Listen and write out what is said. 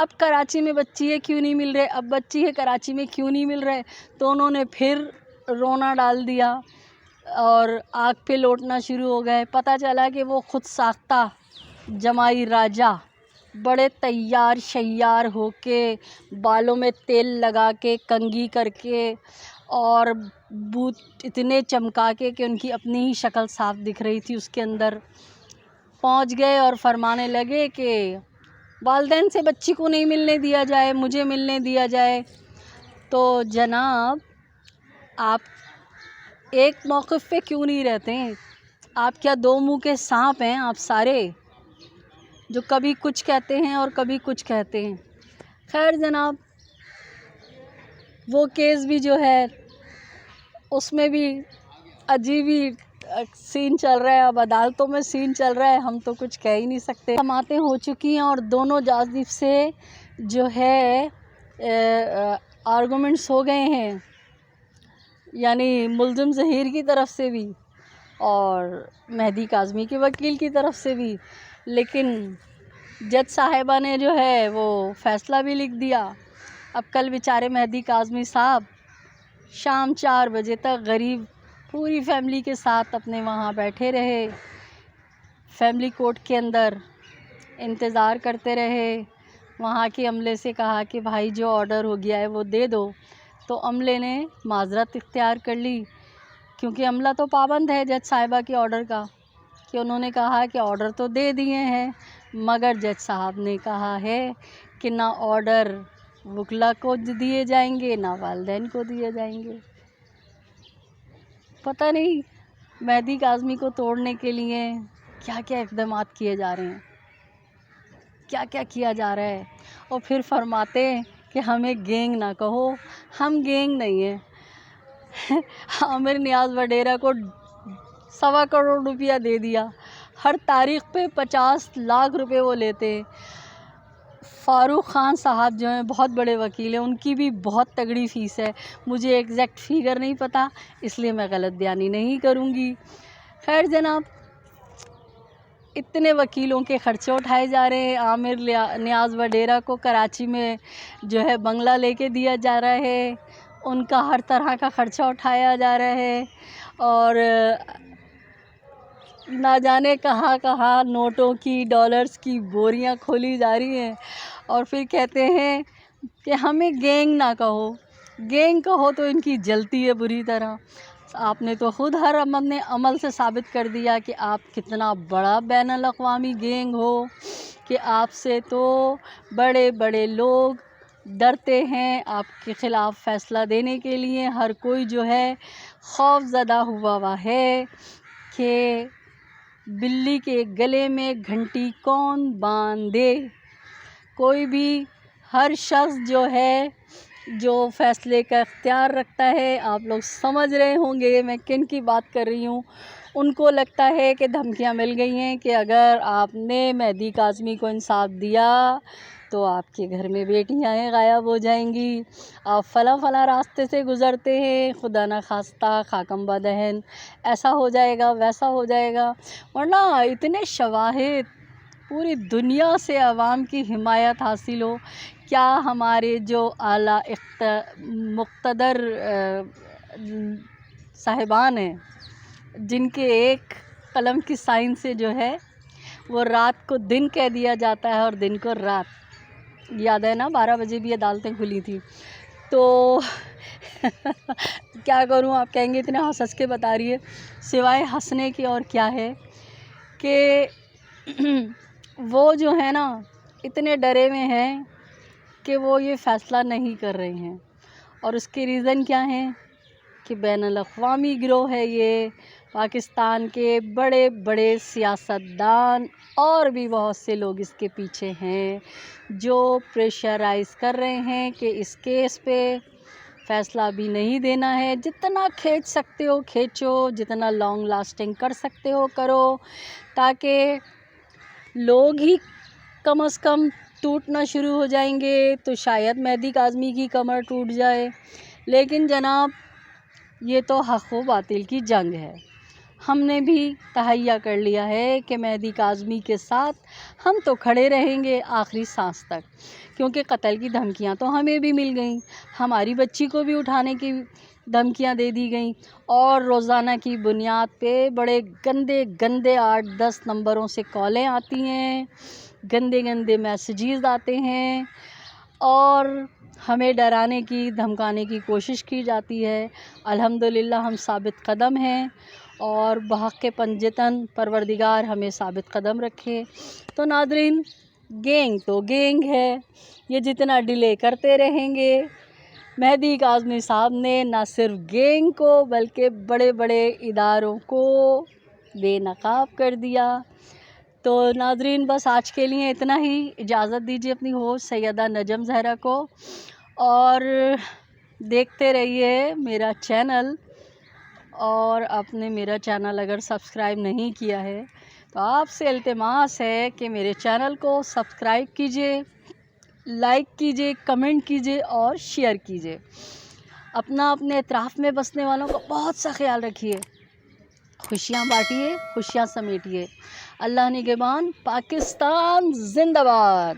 اب کراچی میں بچی ہے کیوں نہیں مل رہے، اب بچی ہے کراچی میں کیوں نہیں مل رہے، تو انہوں نے پھر رونا ڈال دیا اور آگ پہ لوٹنا شروع ہو گئے۔ پتہ چلا کہ وہ خود ساختہ جمائی راجہ بڑے تیار شیار ہو کے، بالوں میں تیل لگا کے، کنگھی کر کے اور بوت اتنے چمکا کے کہ ان کی اپنی ہی شکل صاف دکھ رہی تھی اس کے اندر، پہنچ گئے اور فرمانے لگے کہ والدین سے بچی کو نہیں ملنے دیا جائے، مجھے ملنے دیا جائے۔ تو جناب آپ ایک موقف پہ کیوں نہیں رہتے ہیں؟ آپ کیا دو منہ کے سانپ ہیں آپ سارے، جو کبھی کچھ کہتے ہیں اور کبھی کچھ کہتے ہیں؟ خیر جناب، وہ کیس بھی جو ہے اس میں بھی عجیب ہی سین چل رہا ہے، اب عدالتوں میں سین چل رہا ہے، ہم تو کچھ کہہ ہی نہیں سکتے۔ سماعتیں ہو چکی ہیں اور دونوں جانب سے جو ہے آرگومنٹس ہو گئے ہیں، یعنی ملزم ظہیر کی طرف سے بھی اور مہدی کاظمی کے وکیل کی طرف سے بھی، لیکن جج صاحبہ نے جو ہے وہ فیصلہ بھی لکھ دیا۔ اب کل بیچارے مہدی کاظمی صاحب شام 4 بجے تک غریب پوری فیملی کے ساتھ اپنے وہاں بیٹھے رہے، فیملی کورٹ کے اندر انتظار کرتے رہے۔ وہاں کے عملے سے کہا کہ بھائی جو آرڈر ہو گیا ہے وہ دے دو، تو عملے نے معذرت اختیار کر لی، کیونکہ عملہ تو پابند ہے جج صاحبہ کے آرڈر کا، کہ انہوں نے کہا کہ آرڈر تو دے دیے ہیں، مگر جج صاحب نے کہا ہے کہ نہ آرڈر وکلا کو دیے جائیں گے نہ والدین کو دیے جائیں گے۔ پتہ نہیں مہدی کاظمی کو توڑنے کے لیے کیا کیا اقدامات کیے جا رہے ہیں، کیا کیا کیا جا رہا ہے، اور پھر فرماتے ہیں کہ ہمیں گینگ نہ کہو، ہم گینگ نہیں ہیں۔ عامر نیاز وڈیرا کو 1.25 کروڑ روپیہ دے دیا، ہر تاریخ پہ 50 لاکھ روپے وہ لیتے ہیں۔ فاروق خان صاحب جو ہیں بہت بڑے وکیل ہیں، ان کی بھی بہت تگڑی فیس ہے، مجھے ایگزیکٹ فیگر نہیں پتہ، اس لیے میں غلط بیانی نہیں کروں گی۔ خیر جناب، اتنے وکیلوں کے خرچے اٹھائے جا رہے ہیں، عامر نیاز وڈیرا کو کراچی میں جو ہے بنگلہ لے کے دیا جا رہا ہے، ان کا ہر طرح کا خرچہ اٹھایا جا رہا ہے، اور نہ جانے کہاں کہاں نوٹوں کی ڈالرز کی بوریاں کھولی جا رہی ہیں، اور پھر کہتے ہیں کہ ہمیں گینگ نہ کہو، گینگ کہو تو ان کی جلتی ہے بری طرح۔ آپ نے تو خود ہر عمل سے ثابت کر دیا کہ آپ کتنا بڑا بین الاقوامی گینگ ہو، کہ آپ سے تو بڑے بڑے لوگ ڈرتے ہیں آپ کے خلاف فیصلہ دینے کے لیے، ہر کوئی جو ہے خوف زدہ ہوا ہے کہ بلی کے گلے میں گھنٹی کون باندھے۔ کوئی بھی ہر شخص جو ہے جو فیصلے کا اختیار رکھتا ہے، آپ لوگ سمجھ رہے ہوں گے میں کن کی بات کر رہی ہوں، ان کو لگتا ہے کہ دھمکیاں مل گئی ہیں کہ اگر آپ نے مہدی کاظمی کو انصاف دیا تو آپ کے گھر میں بیٹیاں غائب ہو جائیں گی، آپ فلاں راستے سے گزرتے ہیں، خدا نہ خواستہ خاکم بدہن ایسا ہو جائے گا ویسا ہو جائے گا۔ ورنہ اتنے شواہد، پوری دنیا سے عوام کی حمایت حاصل ہو، کیا ہمارے جو اعلیٰ مقتدر صاحبان ہیں، جن کے ایک قلم کی سائن سے جو ہے وہ رات کو دن کہہ دیا جاتا ہے اور دن کو رات، یاد ہے نا 12 بجے بھی عدالتیں کھلی تھی، تو کیا کروں، آپ کہیں گے اتنے ہنس کے بتا رہی ہے، سوائے ہنسنے کی اور کیا ہے کہ وہ جو ہے نا اتنے ڈرے ہوئے ہیں کہ وہ یہ فیصلہ نہیں کر رہے ہیں، اور اس کے ریزن کیا ہیں کہ بین الاقوامی گروہ ہے، یہ پاکستان کے بڑے بڑے سیاستدان اور بھی بہت سے لوگ اس کے پیچھے ہیں، جو پریشرائز کر رہے ہیں کہ اس کیس پہ فیصلہ بھی نہیں دینا ہے، جتنا کھینچ سکتے ہو کھینچو، جتنا لانگ لاسٹنگ کر سکتے ہو کرو، تاکہ لوگ ہی کم از کم ٹوٹنا شروع ہو جائیں گے تو شاید مہدی کاظمی کی کمر ٹوٹ جائے۔ لیکن جناب یہ تو حق و باطل کی جنگ ہے، ہم نے بھی تہیہ کر لیا ہے کہ مہدی کاظمی کے ساتھ ہم تو کھڑے رہیں گے آخری سانس تک، کیونکہ قتل کی دھمکیاں تو ہمیں بھی مل گئیں، ہماری بچی کو بھی اٹھانے کی دھمکیاں دے دی گئیں، اور روزانہ کی بنیاد پہ بڑے گندے گندے 8-10 نمبروں سے کالیں آتی ہیں، گندے گندے میسیجز آتے ہیں، اور ہمیں ڈرانے کی دھمکانے کی کوشش کی جاتی ہے۔ الحمدللہ ہم ثابت قدم ہیں، اور بحق پنجتن پروردگار ہمیں ثابت قدم رکھے۔ تو ناظرین، گینگ تو گینگ ہے، یہ جتنا ڈیلے کرتے رہیں گے، مہدی کاظمی صاحب نے نہ صرف گینگ کو بلکہ بڑے بڑے اداروں کو بے نقاب کر دیا۔ تو ناظرین، بس آج کے لیے اتنا ہی، اجازت دیجیے اپنی ہوسٹ سیدہ نجم زہرا کو، اور دیکھتے رہیے میرا چینل، اور آپ نے میرا چینل اگر سبسکرائب نہیں کیا ہے تو آپ سے التماس ہے کہ میرے چینل کو سبسکرائب کیجیے، لائک کیجیے، کمنٹ کیجیے اور شیئر کیجیے۔ اپنے اطراف میں بسنے والوں کا بہت سا خیال رکھیے، خوشیاں بانٹیے، خوشیاں سمیٹیے۔ اللہ نگہبان، پاکستان زندہ باد۔